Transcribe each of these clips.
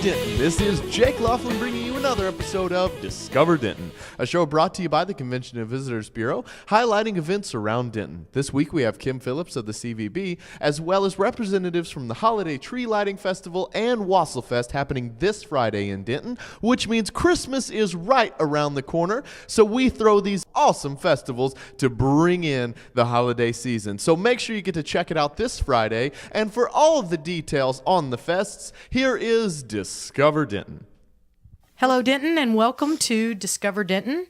Denton. This is Jake Laughlin bringing you another episode of Discover Denton, a show brought to you by the Convention and Visitors Bureau, highlighting events around Denton. This week we have Kim Phillips of the CVB, as well as representatives from the Holiday Tree Lighting Festival and Wassail Fest happening this Friday in Denton, which means Christmas is right around the corner, so we throw these awesome festivals to bring in the holiday season. So make sure you get to check it out this Friday, and for all of the details on the fests, here is Discover Denton. Hello, Denton, and welcome to Discover Denton.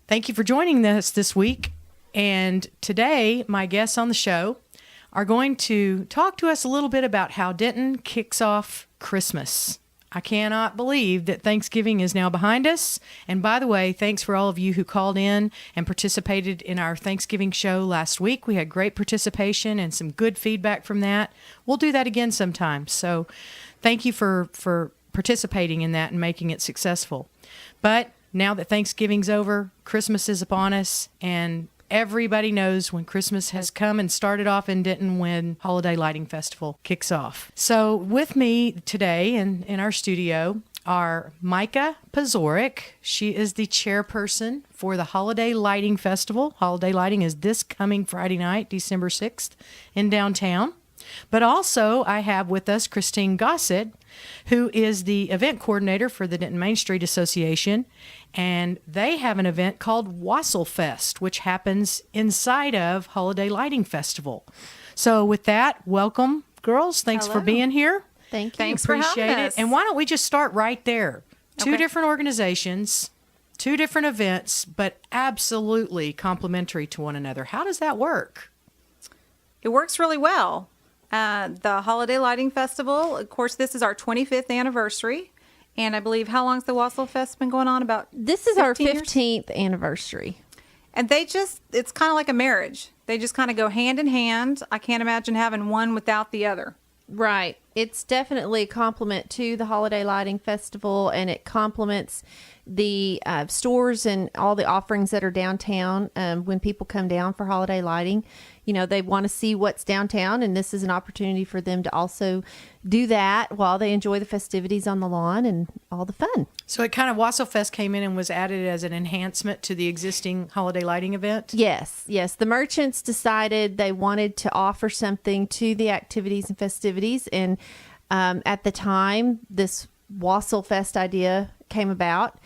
Thank you for joining us this week. And today, my guests on the show are going to talk to us a little bit about how Denton kicks off Christmas. I cannot believe that Thanksgiving is now behind us. And by the way, thanks for all of you who called in and participated in our Thanksgiving show last week. We had great participation and some good feedback from that. We'll do that again sometime. So thank you for participating in that and making it successful. But now that Thanksgiving's over, Christmas is upon us, and everybody knows when Christmas has come and started off in Denton when Holiday Lighting Festival kicks off. So with me today in our studio are Micah Pazorek. She is the chairperson for the Holiday Lighting Festival. Holiday Lighting is this coming Friday night, December 6th, in downtown. But also I have with us Christine Gossett, who is the event coordinator for the Denton Main Street Association, and they have an event called Wassail Fest, which happens inside of Holiday Lighting Festival. So with that, welcome, girls. Thanks for being here. Thank you. Thanks for having us. And why don't we just start right there? Two Okay. different organizations, two different events, but absolutely complementary to one another. How does that work? It works really well. The Holiday Lighting Festival, of course, this is our 25th anniversary. And I believe, how long's the Wassail Fest been going on? About This is our 15 years? 15th anniversary. And it's kind of like a marriage. They just kind of go hand in hand. I can't imagine having one without the other. Right. It's definitely a compliment to the Holiday Lighting Festival, and it complements the stores and all the offerings that are downtown. When people come down for holiday lighting, you know, they want to see what's downtown, and this is an opportunity for them to also do that while they enjoy the festivities on the lawn and all the fun. So it kind of, Wassail Fest came in and was added as an enhancement to the existing holiday lighting event? Yes. The merchants decided they wanted to offer something to the activities and festivities. And at the time, this Wassail Fest idea came about.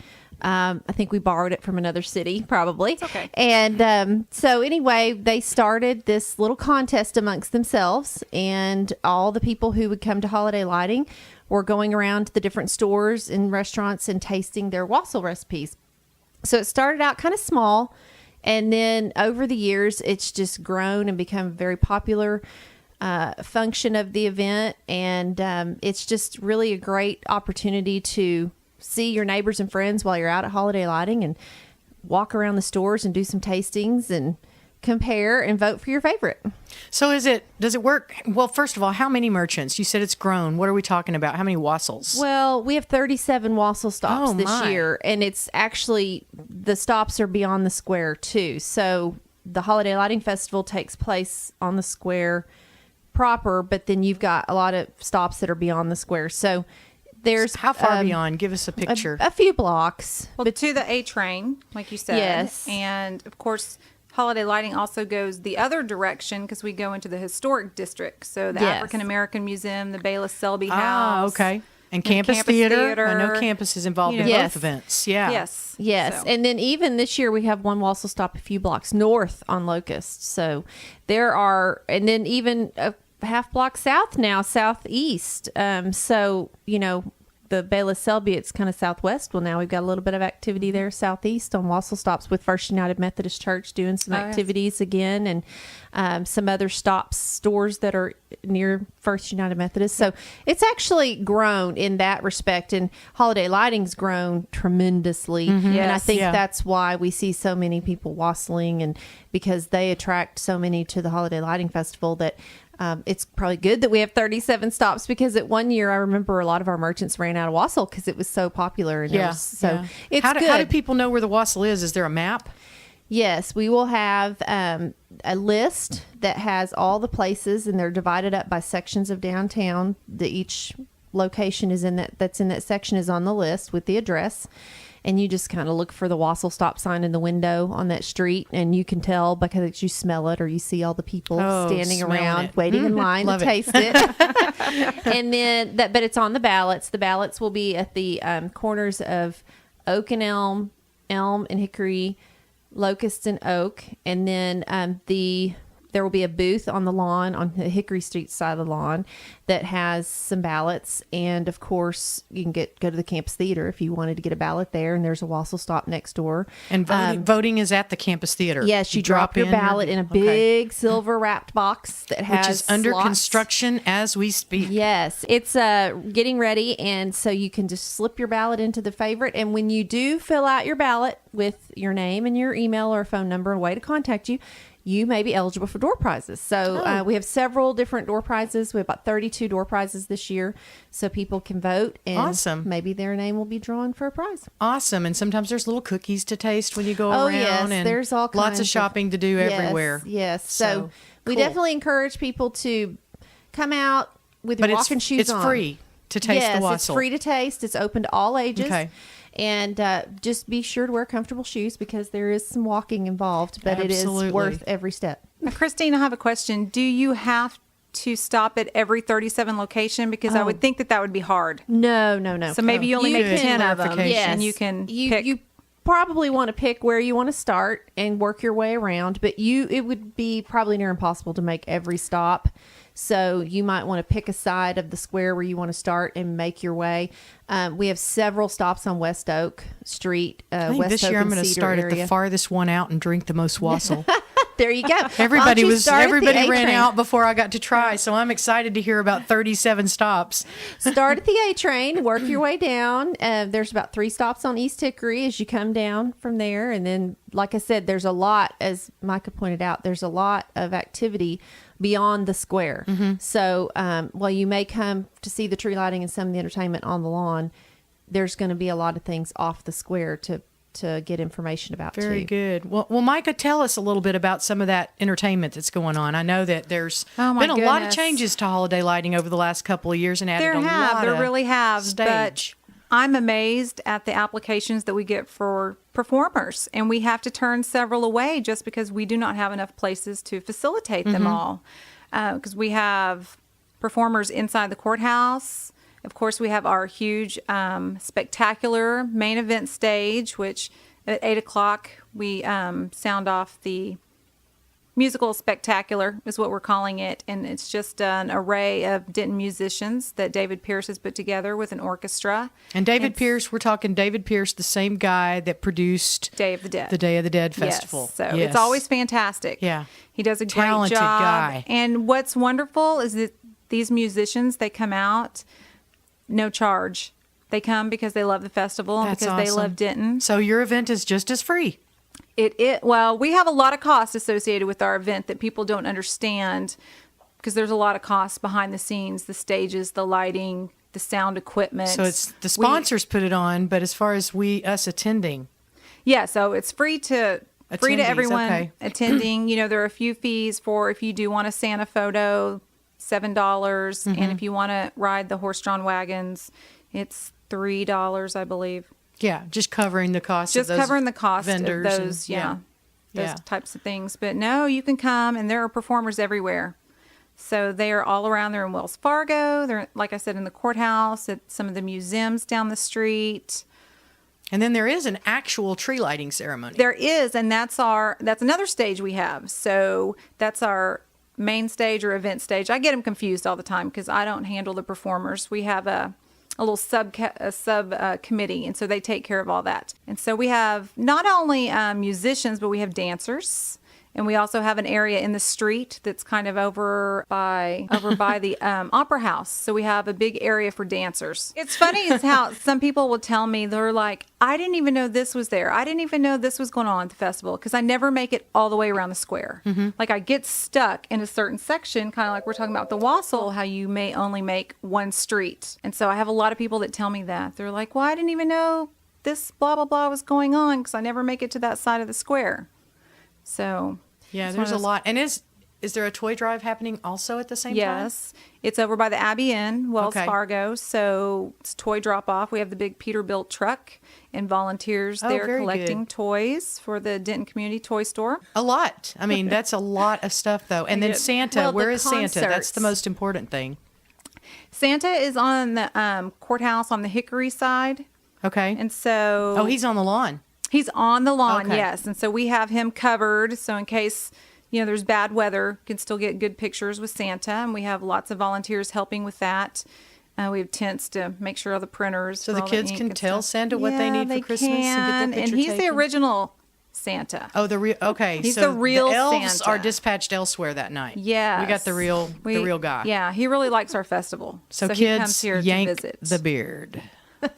I think we borrowed it from another city, probably. It's okay. And so anyway, they started this little contest amongst themselves, and all the people who would come to holiday lighting were going around to the different stores and restaurants and tasting their wassail recipes. So it started out kind of small, and then over the years, it's just grown and become a very popular function of the event. And it's just really a great opportunity to see your neighbors and friends while you're out at holiday lighting and walk around the stores and do some tastings and compare and vote for your favorite. So does it work? Well, first of all, how many merchants? You said it's grown. What are we talking about? How many wassels? Well, we have 37 wassail stops this year, and it's actually, the stops are beyond the square too. So the Holiday Lighting Festival takes place on the square proper, but then you've got a lot of stops that are beyond the square. So there's How far beyond? Give us a picture. a few blocks. Well, to the A train, like you said. Yes. And of course, Holiday Lighting also goes the other direction because we go into the historic district. So the Yes. African American Museum, the Bayless Selby House. Okay. And and Campus Campus Theater. Theater. I know Campus is involved in Yes. both events. Yeah. Yes. So. And then even this year we have one wassail stop a few blocks north on Locust. So there are, and then even a half block south now, southeast. So, you know, the Bayless Selby, it's kind of southwest. Well, now we've got a little bit of activity there southeast on wassail stops with First United Methodist Church doing some activities again, and some other stores that are near First United Methodist. So it's actually grown in that respect, and holiday lighting's grown tremendously. And I Yes. think Yeah. that's why we see so many people wassailing, and because they attract so many to the Holiday Lighting Festival that it's probably good that we have 37 stops, because at one year I remember a lot of our merchants ran out of wassail because it was so popular. And it's good. How do people know where the wassail is? Is there a map? Yes, we will have a list that has all the places, and they're divided up by sections of downtown. Each location is that's in that section is on the list with the address. And you just kind of look for the Wassel stop sign in the window on that street, and you can tell because you smell it or you see all the people standing around waiting in line to taste it. And then but it's on the ballots. The ballots will be at the corners of Oak and Elm, Elm and Hickory, Locust and Oak, and then there will be a booth on the lawn, on the Hickory Street side of the lawn, that has some ballots. And of course, you can go to the campus theater if you wanted to get a ballot there. And there's a Wassel stop next door. And voting is at the campus theater. Yes, you drop your ballot in a big silver wrapped box that has, which is under slots. Construction as we speak. Yes, it's getting ready, and so you can just slip your ballot into the favorite. And when you do fill out your ballot with your name and your email or phone number and a way to contact you, you may be eligible for door prizes. So we have several different door prizes. We have about 32 door prizes this year. So people can vote, and awesome. Maybe their name will be drawn for a prize. Awesome. And sometimes there's little cookies to taste when you go around. Yes, and there's all kinds lots of shopping to do everywhere. Yes. So we cool. definitely encourage people to come out with your walking shoes on. It's free to taste the Wassel. It's free to taste. It's open to all ages. Okay. And just be sure to wear comfortable shoes because there is some walking involved, but Absolutely. It is worth every step. Now, Christine, I have a question. Do you have to stop at every 37 location? Because I would think that would be hard. No. So maybe you only make 10 of them. Yes. And you can pick. You probably want to pick where you want to start and work your way around, but it would be probably near impossible to make every stop. So you might want to pick a side of the square where you want to start and make your way. We have several stops on West Oak Street. I think West this Oak year I'm and going to Cedar start area. at the farthest one out and drink the most Wassel. There you go. Everybody ran A-train. out before I got to try, so I'm excited to hear about 37 stops. Start at the A train, work your way down. There's about 3 stops on East Hickory as you come down from there. And then, like I said, there's a lot, as Micah pointed out, there's a lot of activity beyond the square. So while you may come to see the tree lighting and some of the entertainment on the lawn, there's going to be a lot of things off the square to get information about too. Very good. Well, Micah, tell us a little bit about some of that entertainment that's going on. I know that there's been a lot of changes to holiday lighting over the last couple of years and added a lot There of really have. stage. But I'm amazed at the applications that we get for performers, and we have to turn several away just because we do not have enough places to facilitate them all. Because we have performers inside the courthouse. Of course, we have our huge, spectacular main event stage, which at 8 o'clock we sound off the musical spectacular is what we're calling it. And it's just an array of Denton musicians that David Pierce has put together with an orchestra. And David Pierce, we're talking David Pierce, the same guy that produced Day of the Dead. The Day of the Dead Festival. Yes, so it's always fantastic. Yeah. He does a Talented great job. guy. And what's wonderful is that these musicians, they come out no charge. They come because they love the festival and That's because they awesome. love Denton. So your event is just as free. Well, we have a lot of costs associated with our event that people don't understand because there's a lot of costs behind the scenes, the stages, the lighting, the sound equipment. So it's the sponsors put it on, but as far as us attending. Yeah, so it's free to Attendees, everyone okay. attending. There are a few fees for if you do want a Santa photo, $7, and if you want to ride the horse-drawn wagons, it's $3, I believe. Yeah, just covering the cost Just of those covering the cost vendors of those, and, those types of things. But no, you can come, and there are performers everywhere. So they are all around. They're in Wells Fargo. They're, like I said, in the courthouse, at some of the museums down the street. And then there is an actual tree lighting ceremony. There is, and that's another stage we have. So that's our main stage or event stage. I get them confused all the time because I don't handle the performers. We have a little sub committee, and so they take care of all that. And so we have not only musicians, but we have dancers. And we also have an area in the street that's kind of over by the Opera House. So we have a big area for dancers. It's funny is how some people will tell me, they're like, I didn't even know this was there. I didn't even know this was going on at the festival because I never make it all the way around the square. Like I get stuck in a certain section, kind of like we're talking about the Wassel, how you may only make one street. And so I have a lot of people that tell me that. They're like, well, I didn't even know this blah, blah, blah was going on because I never make it to that side of the square. So... Yeah, there's a lot. And is there a toy drive happening also at the same time? Yes. It's over by the Abbey Inn, Wells Okay. Fargo. So it's toy drop off. We have the big Peterbilt truck and volunteers Oh, there very collecting good. toys for the Denton Community Toy Store. A lot. I mean, that's a lot of stuff, though. And then Yeah. Santa, Well, the where is Santa? That's concerts. the most important thing. Santa is on the courthouse on the Hickory side. Okay. And so Oh, he's on the lawn. he's on the lawn, Okay. yes. And so we have him covered. So in case, there's bad weather, you can still get good pictures with Santa. And we have lots of volunteers helping with that. We have tents to make sure all the printers. So for the all kids ink can and tell stuff. Santa what they need for Christmas and get their can. picture And he's the taken? original Santa. Oh, the real. Okay, He's so the real elves Santa. are dispatched elsewhere that night. Yes. we got the real guy. Yeah, he really likes our festival. So, he kids, comes here yank to visit. the beard.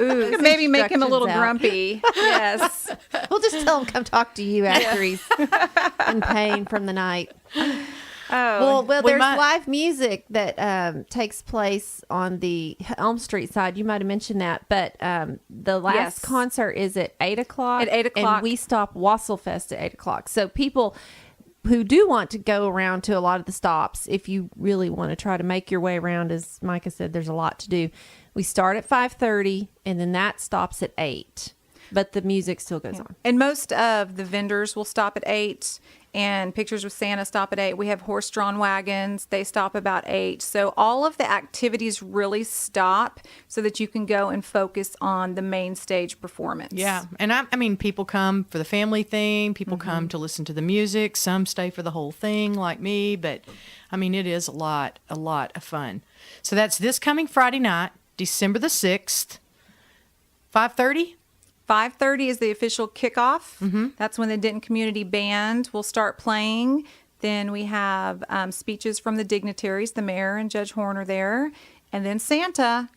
Ooh, maybe make him a little Instructions out. grumpy. Yes. We'll just tell him come talk to you after he's in pain from the night. Oh, Well, we there's might- live music that takes place on the Elm Street side. You might have mentioned that, but the last Yes. concert is at 8:00. At 8 o'clock. and we stop Wasselfest at 8:00. So people who do want to go around to a lot of the stops, if you really want to try to make your way around, as Micah said, there's a lot to do. We start at 5:30, and then that stops at 8. But the music still goes on. and most of the vendors will stop at 8, and Pictures with Santa stop at 8. We have horse-drawn wagons. They stop about 8. So all of the activities really stop so that you can go and focus on the main stage performance. Yeah, and I mean, people come for the family thing. People come to listen to the music. Some stay for the whole thing, like me. But I mean, it is a lot of fun. So that's this coming Friday night, December the 6th, 5:30. 5:30 is the official kickoff. Mm-hmm. That's when the Denton Community Band will start playing. Then we have speeches from the dignitaries. The mayor and Judge Horn are there. And then Santa,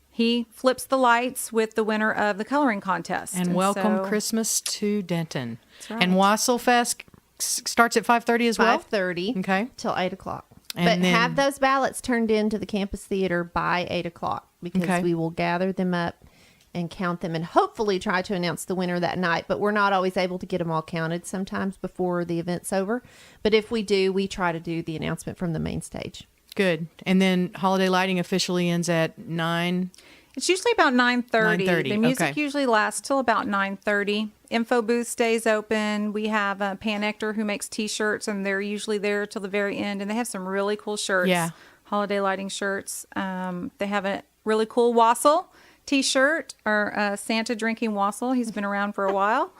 he flips the lights with the winner of the coloring contest. And welcome so- Christmas to Denton. That's right. And Wasselfest starts at 5:30 as well. 5:30 Okay. till 8:00. And But then- have those ballots turned into the campus theater by 8:00 because Okay. we will gather them up and count them and hopefully try to announce the winner that night. But we're not always able to get them all counted sometimes before the event's over. But if we do, we try to do the announcement from the main stage. Good. And then holiday lighting officially ends at 9. It's usually about 9:30. 9:30, The music okay. usually lasts till about 9:30. Info booth stays open. We have a Pan Ector who makes T-shirts, and they're usually there till the very end. And they have some really cool shirts. Yeah. Holiday lighting shirts. They have a really cool wassail T-shirt or Santa drinking wassail. He's been around for a while,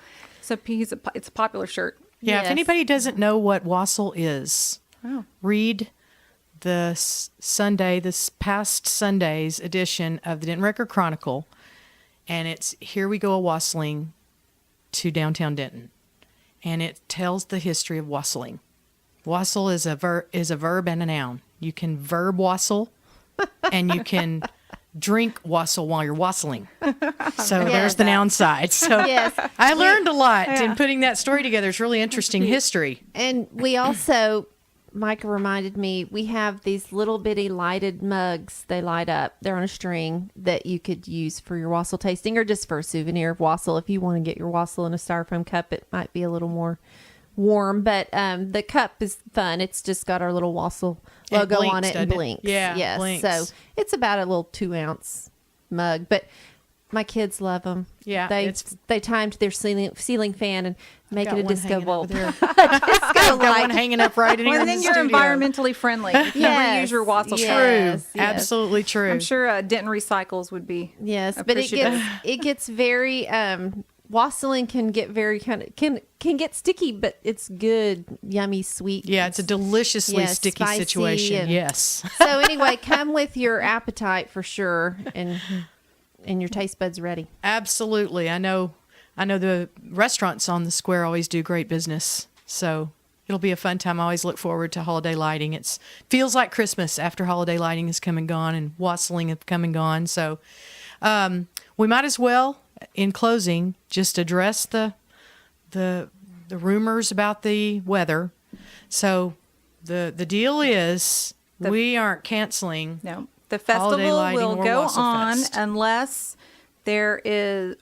so it's a popular shirt. Yeah, Yes. if anybody doesn't know what wassail is, Oh. read the this past Sunday's edition of the Denton Record Chronicle, and it's Here We Go A-Wassailing to Downtown Denton, and it tells the history of wassailing. Wassail is a verb and a noun. You can verb wassail, and you can drink wassail while you're wassailing. So there's the noun side. So Yes. I learned a lot in putting that story together. It's really interesting history. And we also, Micah reminded me, we have these little bitty lighted mugs. They light up. They're on a string that you could use for your wassail tasting or just for a souvenir of wassail. If you want to get your wassail in a styrofoam cup, it might be a little more warm. But the cup is fun. It's just got our little wassail It logo blinks, on it and doesn't it? blinks. Yeah, Yes. blinks. So it's about a little 2-ounce mug. But my kids love them. Yeah, They timed their ceiling fan and make Got it a one disco hanging ball. over there. Disco I've got light. one hanging up right in here Well, in and then the you're studio. environmentally friendly. You can Yes. reuse your wassail Yes. cup. True. Yes. Absolutely true. I'm sure Denton Recycles would be. Yes, but appreciative. it gets very wassailing can get very can get sticky, but it's good, yummy, sweet. Yeah, it's a deliciously Yes, sticky spicy situation. and- Yes. So anyway, come with your appetite for sure, and your taste buds ready. Absolutely. I know the restaurants on the square always do great business. So it'll be a fun time. I always look forward to holiday lighting. It feels like Christmas after holiday lighting has come and gone and wassailing have come and gone. So we might as well, in closing, just address the rumors about the weather. So the deal is we aren't canceling. No, the Holiday festival lighting will or go Wassail on Fest. unless there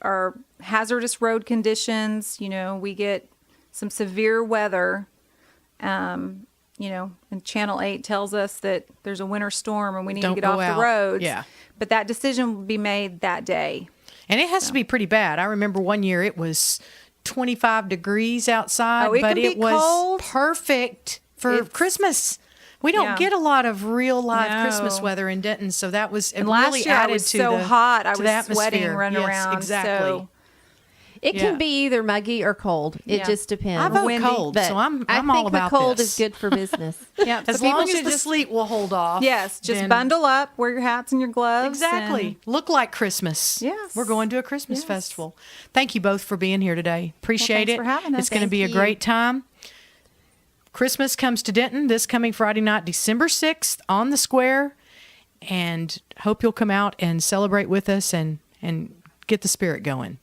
are hazardous road conditions. We get some severe weather, and Channel 8 tells us that there's a winter storm and we need Don't to get off go out. the roads. Yeah. But that decision will be made that day. And it has to be pretty bad. I remember one year it was 25 degrees outside, Oh, it but can be it was cold. perfect for It's- Christmas. We don't Yeah. get a lot of real live No. Christmas weather in Denton, so that was it And last really year I added was to so the hot, I to the was sweating atmosphere. running Yes, around. Exactly. So It Yeah. can be either muggy or cold. It Yeah. just depends. I vote Windy, cold, But so I'm I all think about the cold this. is good for business. yeah, As so people long as should the just sleet will hold off. just then- bundle up, wear your hats and your gloves. Exactly. Look like Christmas. Yes. We're going to a Christmas Yes. festival. Thank you both for being here today. Appreciate thanks it. for having us. It's going to Thank be a you. great time. Christmas comes to Denton this coming Friday night, December 6th on the square. And hope you'll come out and celebrate with us and get the spirit going.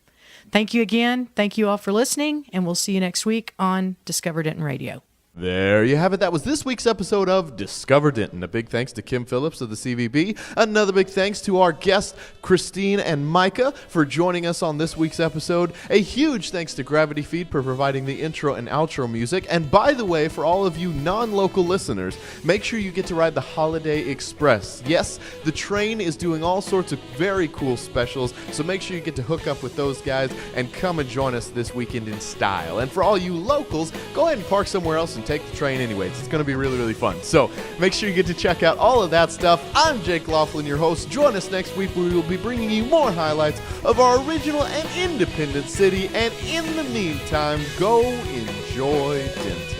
Thank you again. Thank you all for listening. And we'll see you next week on Discover Denton Radio. There you have it. That was this week's episode of Discover Denton. A big thanks to Kim Phillips of the CVB. Another big thanks to our guests, Christine and Micah, for joining us on this week's episode. A huge thanks to Gravity Feed for providing the intro and outro music. And by the way, for all of you non-local listeners, make sure you get to ride the Holiday Express. Yes, the train is doing all sorts of very cool specials, so make sure you get to hook up with those guys and come and join us this weekend in style. And for all you locals, go ahead and park somewhere else and take the train anyways. It's going to be really, really fun. So make sure you get to check out all of that stuff. I'm Jake Laughlin, your host. Join us next week where we will be bringing you more highlights of our original and independent city. And in the meantime, go enjoy Denton.